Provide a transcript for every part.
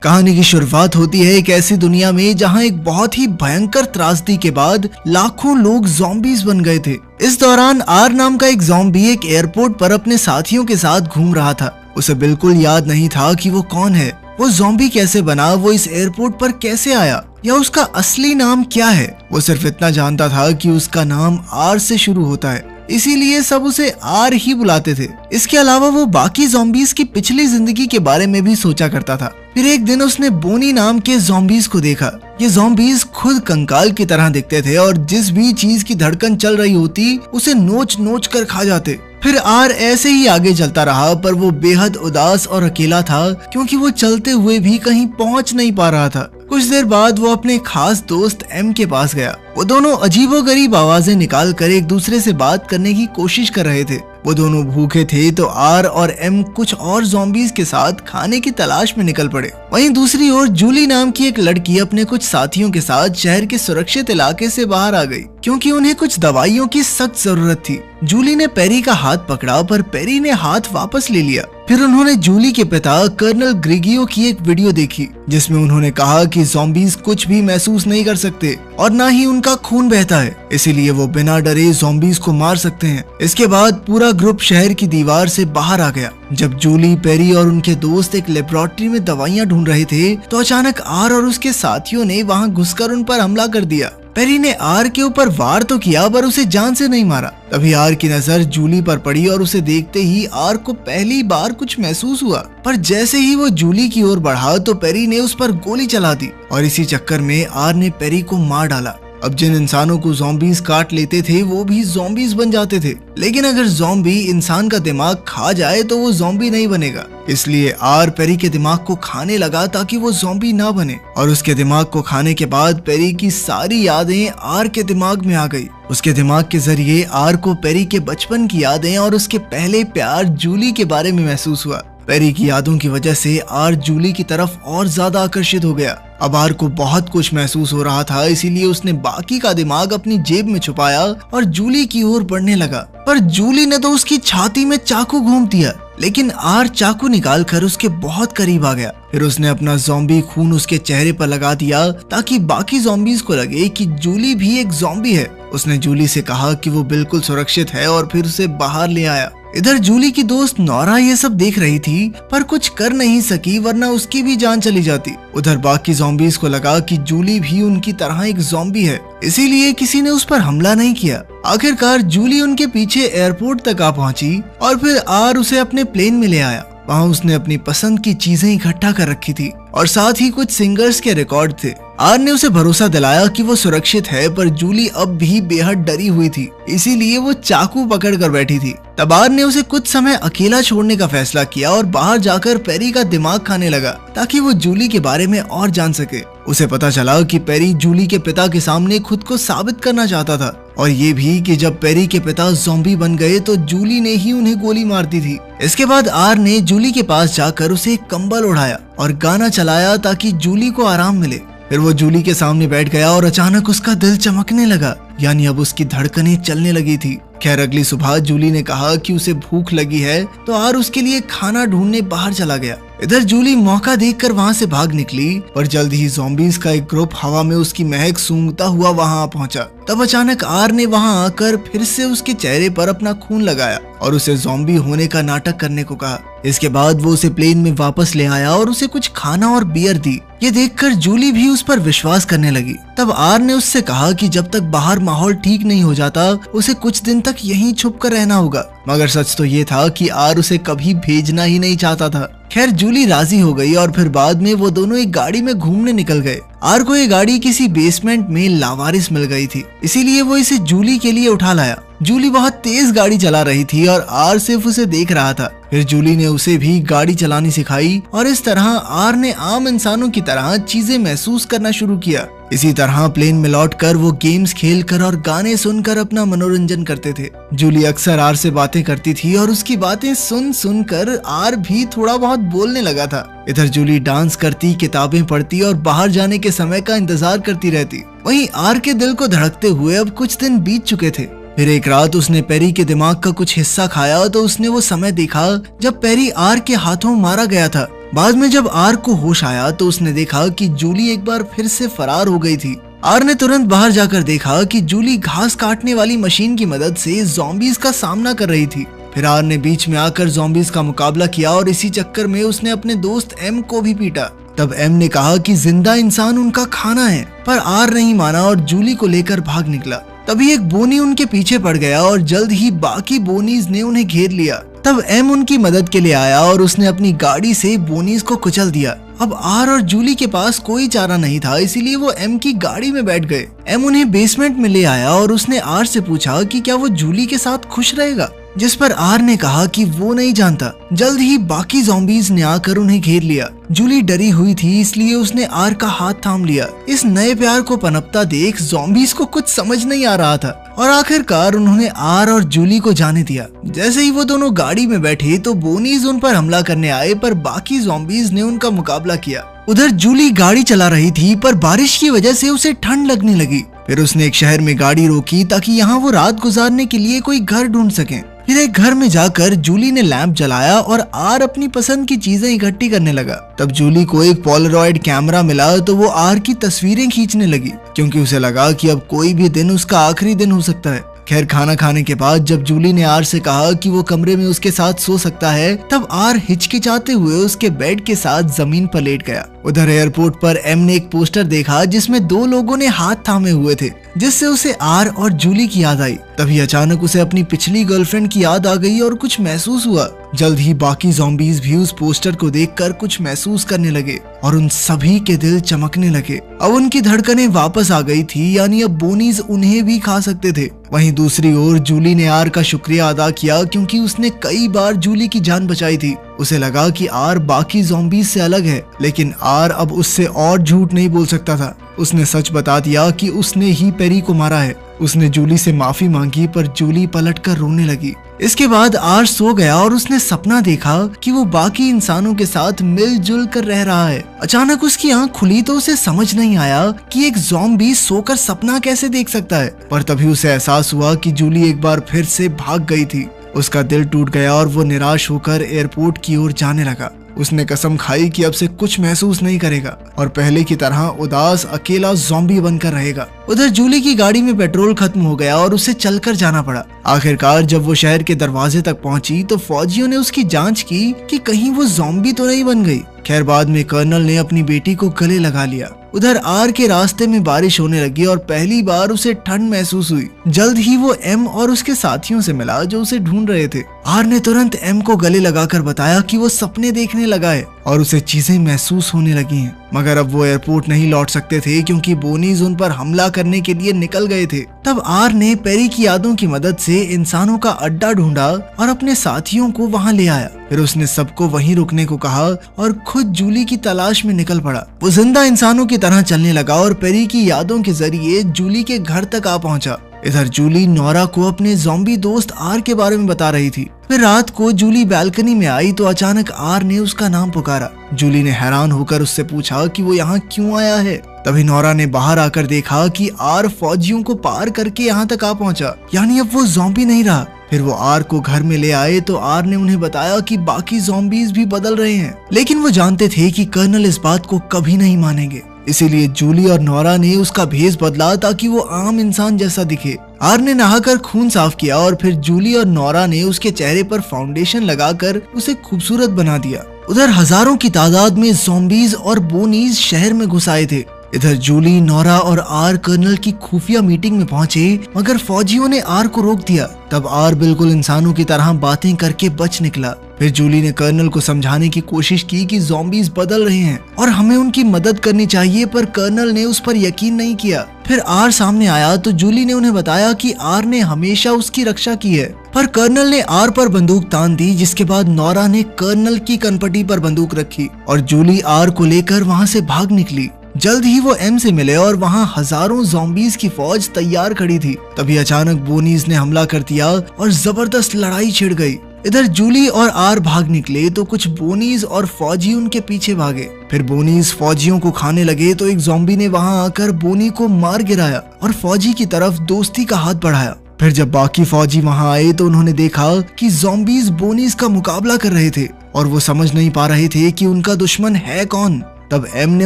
कहानी की शुरुआत होती है एक ऐसी दुनिया में जहां एक बहुत ही भयंकर त्रासदी के बाद लाखों लोग ज़ॉम्बीज बन गए थे। इस दौरान आर नाम का एक ज़ॉम्बी एक एयरपोर्ट पर अपने साथियों के साथ घूम रहा था। उसे बिल्कुल याद नहीं था कि वो कौन है, वो ज़ॉम्बी कैसे बना, वो इस एयरपोर्ट पर कैसे आया या उसका असली नाम क्या है। वो सिर्फ इतना जानता था कि उसका नाम आर से शुरू होता है, इसीलिए सब उसे आर ही बुलाते थे। इसके अलावा वो बाकी ज़ॉम्बीज की पिछली जिंदगी के बारे में भी सोचा करता था। फिर एक दिन उसने बोनी नाम के ज़ॉम्बीज को देखा। ये ज़ॉम्बीज खुद कंकाल की तरह दिखते थे और जिस भी चीज की धड़कन चल रही होती उसे नोच नोच कर खा जाते। फिर आर ऐसे ही आगे चलता रहा, पर वो बेहद उदास और अकेला था क्योंकि वो चलते हुए भी कहीं पहुंच नहीं पा रहा था। कुछ देर बाद वो अपने खास दोस्त एम के पास गया। वो दोनों अजीबोगरीब आवाजें निकाल कर एक दूसरे से बात करने की कोशिश कर रहे थे। वो दोनों भूखे थे तो आर और एम कुछ और ज़ॉम्बीज के साथ खाने की तलाश में निकल पड़े। वहीं दूसरी ओर जूली नाम की एक लड़की अपने कुछ साथियों के साथ शहर के सुरक्षित इलाके से बाहर आ गई क्योंकि उन्हें कुछ दवाइयों की सख्त जरूरत थी। जूली ने पेरी का हाथ पकड़ा पर पेरी ने हाथ वापस ले लिया। फिर उन्होंने जूली के पिता कर्नल ग्रिगियो की एक वीडियो देखी जिसमें उन्होंने कहा कि ज़ॉम्बीज कुछ भी महसूस नहीं कर सकते और ना ही उनका खून बहता है, इसीलिए वो बिना डरे ज़ॉम्बीज को मार सकते हैं। इसके बाद पूरा ग्रुप शहर की दीवार से बाहर आ गया। जब जूली, पेरी और उनके दोस्त एक लेबोरेटरी में दवाइयां ढूंढ रहे थे तो अचानक आर और उसके साथियों ने वहां घुसकर उन पर हमला कर दिया। पेरी ने आर के ऊपर वार तो किया पर उसे जान से नहीं मारा। तभी आर की नजर जूली पर पड़ी और उसे देखते ही आर को पहली बार कुछ महसूस हुआ, पर जैसे ही वो जूली की ओर बढ़ा तो पेरी ने उस पर गोली चला दी और इसी चक्कर में आर ने पेरी को मार डाला। अब जिन इंसानों को ज़ॉम्बीज काट लेते थे वो भी ज़ॉम्बीज बन जाते थे, लेकिन अगर ज़ॉम्बी इंसान का दिमाग खा जाए तो वो ज़ॉम्बी नहीं बनेगा। इसलिए आर पेरी के दिमाग को खाने लगा ताकि वो ज़ॉम्बी ना बने, और उसके दिमाग को खाने के बाद पेरी की सारी यादें आर के दिमाग में आ गई। उसके दिमाग के जरिए आर को पेरी के बचपन की यादें और उसके पहले प्यार जूली के बारे में महसूस हुआ। पेरी की यादों की वजह से आर जूली की तरफ और ज्यादा आकर्षित हो गया। अब आर को बहुत कुछ महसूस हो रहा था, इसीलिए उसने बाकी का दिमाग अपनी जेब में छुपाया और जूली की ओर बढ़ने लगा, पर जूली ने तो उसकी छाती में चाकू घूम दिया, लेकिन आर चाकू निकाल कर उसके बहुत करीब आ गया। फिर उसने अपना ज़ॉम्बी खून उसके चेहरे पर लगा दिया ताकि बाकी ज़ॉम्बीज को लगे कि जूली भी एक ज़ॉम्बी है। उसने जूली से कहा कि वो बिल्कुल सुरक्षित है और फिर उसे बाहर ले आया। इधर जूली की दोस्त नोरा ये सब देख रही थी पर कुछ कर नहीं सकी, वरना उसकी भी जान चली जाती। उधर बाकी ज़ॉम्बीज को लगा कि जूली भी उनकी तरह एक ज़ॉम्बी है, इसीलिए किसी ने उस पर हमला नहीं किया। आखिरकार जूली उनके पीछे एयरपोर्ट तक आ पहुंची और फिर आर उसे अपने प्लेन में ले आया। वहाँ उसने अपनी पसंद की चीजें इकट्ठा कर रखी थी और साथ ही कुछ सिंगर्स के रिकॉर्ड थे। आर ने उसे भरोसा दिलाया कि वो सुरक्षित है, पर जूली अब भी बेहद डरी हुई थी, इसीलिए वो चाकू पकड़ कर बैठी थी। तब आर ने उसे कुछ समय अकेला छोड़ने का फैसला किया और बाहर जाकर पेरी का दिमाग खाने लगा ताकि वो जूली के बारे में और जान सके। उसे पता चला कि पेरी जूली के पिता के सामने खुद को साबित करना चाहता था, और ये भी कि जब पेरी के पिता ज़ॉम्बी बन गए तो जूली ने ही उन्हें गोली मार दी थी। इसके बाद आर ने जूली के पास जाकर उसे एक कंबल ओढ़ाया और गाना चलाया ताकि जूली को आराम मिले। फिर वो जूली के सामने बैठ गया और अचानक उसका दिल चमकने लगा, यानी अब उसकी धड़कनें चलने लगी थी। खैर अगली सुबह जूली ने कहा कि उसे भूख लगी है तो आर उसके लिए खाना ढूंढने बाहर चला गया। इधर जूली मौका देखकर वहां से भाग निकली, पर जल्द ही ज़ॉम्बीज का एक ग्रुप हवा में उसकी महक सूंघता हुआ वहां पहुंचा। तब अचानक आर ने वहां आकर फिर से उसके चेहरे पर अपना खून लगाया और उसे ज़ॉम्बी होने का नाटक करने को कहा। इसके बाद वो उसे प्लेन में वापस ले आया और उसे कुछ खाना और बियर दी। ये देखकर जूली भी उस पर विश्वास करने लगी। तब आर ने उससे कहा कि जब तक बाहर माहौल ठीक नहीं हो जाता उसे कुछ दिन तक यहीं छुप कर रहना होगा, मगर सच तो ये था कि आर उसे कभी भेजना ही नहीं चाहता था। खैर जूली राजी हो गई और फिर बाद में वो दोनों एक गाड़ी में घूमने निकल गए। आर को ये गाड़ी किसी बेसमेंट में लावारिस मिल गई थी, इसीलिए वो इसे जूली के लिए उठा लाया। जूली बहुत तेज गाड़ी चला रही थी और आर सिर्फ उसे देख रहा था। फिर जूली ने उसे भी गाड़ी चलानी सिखाई और इस तरह आर ने आम इंसानों की तरह चीजें महसूस करना शुरू किया। इसी तरह प्लेन में लौटकर वो गेम्स खेलकर और गाने सुनकर अपना मनोरंजन करते थे। जूली अक्सर आर से बातें करती थी और उसकी बातें सुन सुनकर आर भी थोड़ा बहुत बोलने लगा था। इधर जूली डांस करती, किताबें पढ़ती और बाहर जाने के समय का इंतजार करती रहती। वहीं आर के दिल को धड़कते हुए अब कुछ दिन बीत चुके थे। फिर एक रात उसने पेरी के दिमाग का कुछ हिस्सा खाया तो उसने वो समय देखा जब पेरी आर के हाथों मारा गया था। बाद में जब आर को होश आया तो उसने देखा कि जूली एक बार फिर से फरार हो गई थी। आर ने तुरंत बाहर जाकर देखा कि जूली घास काटने वाली मशीन की मदद से ज़ॉम्बीज का सामना कर रही थी। फिर आर ने बीच में आकर ज़ॉम्बीज का मुकाबला किया और इसी चक्कर में उसने अपने दोस्त एम को भी पीटा। तब एम ने कहा कि जिंदा इंसान उनका खाना है, पर आर नहीं माना और जूली को लेकर भाग निकला। तभी एक बोनी उनके पीछे पड़ गया और जल्द ही बाकी बोनीज ने उन्हें घेर लिया। तब एम उनकी मदद के लिए आया और उसने अपनी गाड़ी से बोनीज को कुचल दिया। अब आर और जूली के पास कोई चारा नहीं था, इसीलिए वो एम की गाड़ी में बैठ गए। एम उन्हें बेसमेंट में ले आया और उसने आर से पूछा कि क्या वो जूली के साथ खुश रहेगा, जिस पर आर ने कहा कि वो नहीं जानता। जल्द ही बाकी ज़ॉम्बीज ने आकर उन्हें घेर लिया। जूली डरी हुई थी, इसलिए उसने आर का हाथ थाम लिया। इस नए प्यार को पनपता देख ज़ॉम्बीज को कुछ समझ नहीं आ रहा था और आखिरकार उन्होंने आर और जूली को जाने दिया। जैसे ही वो दोनों गाड़ी में बैठे तो बोनीज उन पर हमला करने आए, पर बाकी ज़ॉम्बीज ने उनका मुकाबला किया। उधर जूली गाड़ी चला रही थी, पर बारिश की वजह से उसे ठंड लगने लगी। फिर उसने एक शहर में गाड़ी रोकी ताकि यहाँ वो रात गुजारने के लिए कोई घर ढूंढ सके। फिर एक घर में जाकर जूली ने लैंप जलाया और आर अपनी पसंद की चीजें इकट्ठी करने लगा। तब जूली को एक पोलरॉइड कैमरा मिला तो वो आर की तस्वीरें खींचने लगी, क्योंकि उसे लगा कि अब कोई भी दिन उसका आखिरी दिन हो सकता है। खैर, खाना खाने के बाद जब जूली ने आर से कहा कि वो कमरे में उसके साथ सो सकता है, तब आर हिचकिचाते हुए उसके बेड के साथ जमीन पर लेट गया। उधर एयरपोर्ट पर एम ने एक पोस्टर देखा जिसमें दो लोगों ने हाथ थामे हुए थे, जिससे उसे आर और जूली की याद आई। तभी अचानक उसे अपनी पिछली गर्लफ्रेंड की याद आ गई और कुछ महसूस हुआ। जल्द ही बाकी ज़ॉम्बीज भी उस पोस्टर को देखकर कुछ महसूस करने लगे और उन सभी के दिल चमकने लगे। अब उनकी धड़कनें वापस आ गई थी, यानी अब बोनीज उन्हें भी खा सकते थे। वहीं दूसरी ओर जूली ने आर का शुक्रिया अदा किया, क्योंकि उसने कई बार जूली की जान बचाई थी। उसे लगा कि आर बाकी ज़ॉम्बीज से अलग है, लेकिन आर अब उससे और झूठ नहीं बोल सकता था। उसने सच बता दिया कि उसने ही पेरी को मारा है। उसने जूली से माफी मांगी, पर जूली पलटकर रोने लगी। इसके बाद आर सो गया और उसने सपना देखा कि वो बाकी इंसानों के साथ मिलजुल कर रह रहा है। अचानक उसकी आंख खुली तो उसे समझ नहीं आया कि एक ज़ॉम्बी सोकर सपना कैसे देख सकता है, पर तभी उसे एहसास हुआ कि जूली एक बार फिर से भाग गई थी। उसका दिल टूट गया और वो निराश होकर एयरपोर्ट की ओर जाने लगा। उसने कसम खाई कि अब से कुछ महसूस नहीं करेगा और पहले की तरह उदास अकेला ज़ॉम्बी बनकर रहेगा। उधर जूली की गाड़ी में पेट्रोल खत्म हो गया और उसे चलकर जाना पड़ा। आखिरकार जब वो शहर के दरवाजे तक पहुंची तो फौजियों ने उसकी जांच की कि कहीं वो ज़ॉम्बी तो नहीं बन गई। खैर, बाद में कर्नल ने अपनी बेटी को गले लगा लिया। उधर आर के रास्ते में बारिश होने लगी और पहली बार उसे ठंड महसूस हुई। जल्द ही वो एम और उसके साथियों से मिला जो उसे ढूंढ रहे थे। आर ने तुरंत एम को गले लगाकर बताया कि वो सपने देखने लगा है और उसे चीजें महसूस होने लगी हैं। मगर अब वो एयरपोर्ट नहीं लौट सकते थे, क्योंकि बोनीज उन पर हमला करने के लिए निकल गए थे। तब आर ने पेरी की यादों की मदद से इंसानों का अड्डा ढूंढा और अपने साथियों को वहां ले आया। फिर उसने सबको वहीं रुकने को कहा और खुद जूली की तलाश में निकल पड़ा। वो जिंदा इंसानों की तरह चलने लगा और पेरी की यादों के जरिए जूली के घर तक आ पहुंचा। इधर जूली नोरा को अपने ज़ॉम्बी दोस्त आर के बारे में बता रही थी। फिर रात को जूली बालकनी में आई तो अचानक आर ने उसका नाम पुकारा। जूली ने हैरान होकर उससे पूछा कि वो यहाँ क्यों आया है। तभी नोरा ने बाहर आकर देखा कि आर फौजियों को पार करके यहाँ तक आ पहुंचा, यानी अब वो ज़ॉम्बी नहीं रहा। फिर वो आर को घर में ले आए तो आर ने उन्हें बताया कि बाकी ज़ॉम्बीज भी बदल रहे हैं, लेकिन वो जानते थे कि कर्नल इस बात को कभी नहीं मानेंगे। इसीलिए जूली और नोरा ने उसका भेष बदला ताकि वो आम इंसान जैसा दिखे। आर ने नहाकर खून साफ किया और फिर जूली और नोरा ने उसके चेहरे पर फाउंडेशन लगाकर उसे खूबसूरत बना दिया। उधर हजारों की तादाद में ज़ॉम्बीज और बोनीज शहर में घुस आए थे। इधर जूली, नोरा और आर कर्नल की खुफिया मीटिंग में पहुंचे, मगर फौजियों ने आर को रोक दिया। तब आर बिल्कुल इंसानों की तरह बातें करके बच निकला। फिर जूली ने कर्नल को समझाने की कोशिश की कि ज़ॉम्बीज बदल रहे हैं और हमें उनकी मदद करनी चाहिए, पर कर्नल ने उस पर यकीन नहीं किया। फिर आर सामने आया तो जूली ने उन्हें बताया कि आर ने हमेशा उसकी रक्षा की है, पर कर्नल ने आर पर बंदूक तान दी। जिसके बाद नोरा ने कर्नल की कनपटी पर बंदूक रखी और जूली आर को लेकर वहाँ से भाग निकली। जल्द ही वो एम से मिले और वहाँ हजारों ज़ॉम्बीज की फौज तैयार खड़ी थी। तभी अचानक बोनीज ने हमला कर दिया और जबरदस्त लड़ाई छिड़ गई। इधर जूली और आर भाग निकले तो कुछ बोनीज और फौजी उनके पीछे भागे। फिर बोनीज फौजियों को खाने लगे तो एक ज़ॉम्बी ने वहां आकर बोनी को मार गिराया और फौजी की तरफ दोस्ती का हाथ बढ़ाया। फिर जब बाकी फौजी वहां आए तो उन्होंने देखा कि ज़ॉम्बीज बोनीज का मुकाबला कर रहे थे और वो समझ नहीं पा रहे थे कि उनका दुश्मन है कौन। तब एम ने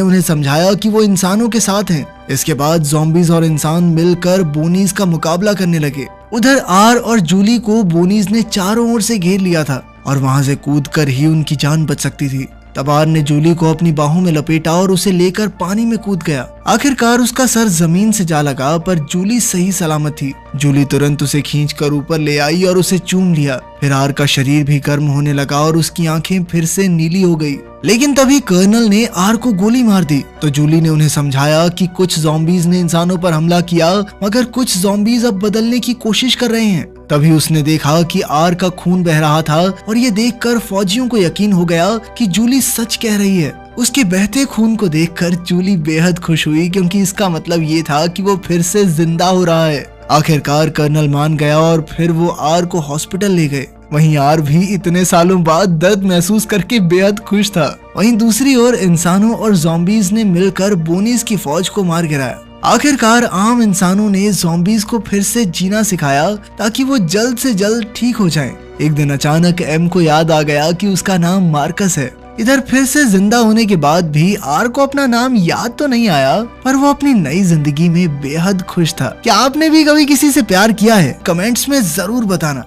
उन्हें समझाया कि वो इंसानों के साथ हैं। इसके बाद ज़ॉम्बीज और इंसान मिलकर बोनीज का मुकाबला करने लगे। उधर आर और जूली को बोनीज ने चारों ओर से घेर लिया था और वहां से कूदकर ही उनकी जान बच सकती थी। तब आर ने जूली को अपनी बाहों में लपेटा और उसे लेकर पानी में कूद गया। आखिरकार उसका सर जमीन से जा लगा, पर जूली सही सलामत थी। जूली तुरंत उसे खींचकर ऊपर ले आई और उसे चूम लिया। फिर आर का शरीर भी गर्म होने लगा और उसकी आंखें फिर से नीली हो गई। लेकिन तभी कर्नल ने आर को गोली मार दी। तो जूली ने उन्हें समझाया कि कुछ ज़ॉम्बीज ने इंसानों पर हमला किया, मगर कुछ ज़ॉम्बीज अब बदलने की कोशिश कर रहे हैं। तभी उसने देखा कि आर का खून बह रहा था और ये देखकर फौजियों को यकीन हो गया कि जूली सच कह रही है। उसके बहते खून को देखकर जूली बेहद खुश हुई, क्योंकि इसका मतलब ये था कि वो फिर से जिंदा हो रहा है। आखिरकार कर्नल मान गया और फिर वो आर को हॉस्पिटल ले गए। वहीं आर भी इतने सालों बाद दर्द महसूस करके बेहद खुश था। वहीं दूसरी ओर इंसानों और ज़ॉम्बीज ने मिलकर बोनीज की फौज को मार गिराया। आखिरकार आम इंसानों ने ज़ॉम्बीज को फिर से जीना सिखाया ताकि वो जल्द से जल्द ठीक हो जाएं। एक दिन अचानक एम को याद आ गया कि उसका नाम मार्कस है। इधर फिर से जिंदा होने के बाद भी आर को अपना नाम याद तो नहीं आया, पर वो अपनी नई जिंदगी में बेहद खुश था। क्या आपने भी कभी किसी से प्यार किया है? कमेंट्स में जरूर बताना।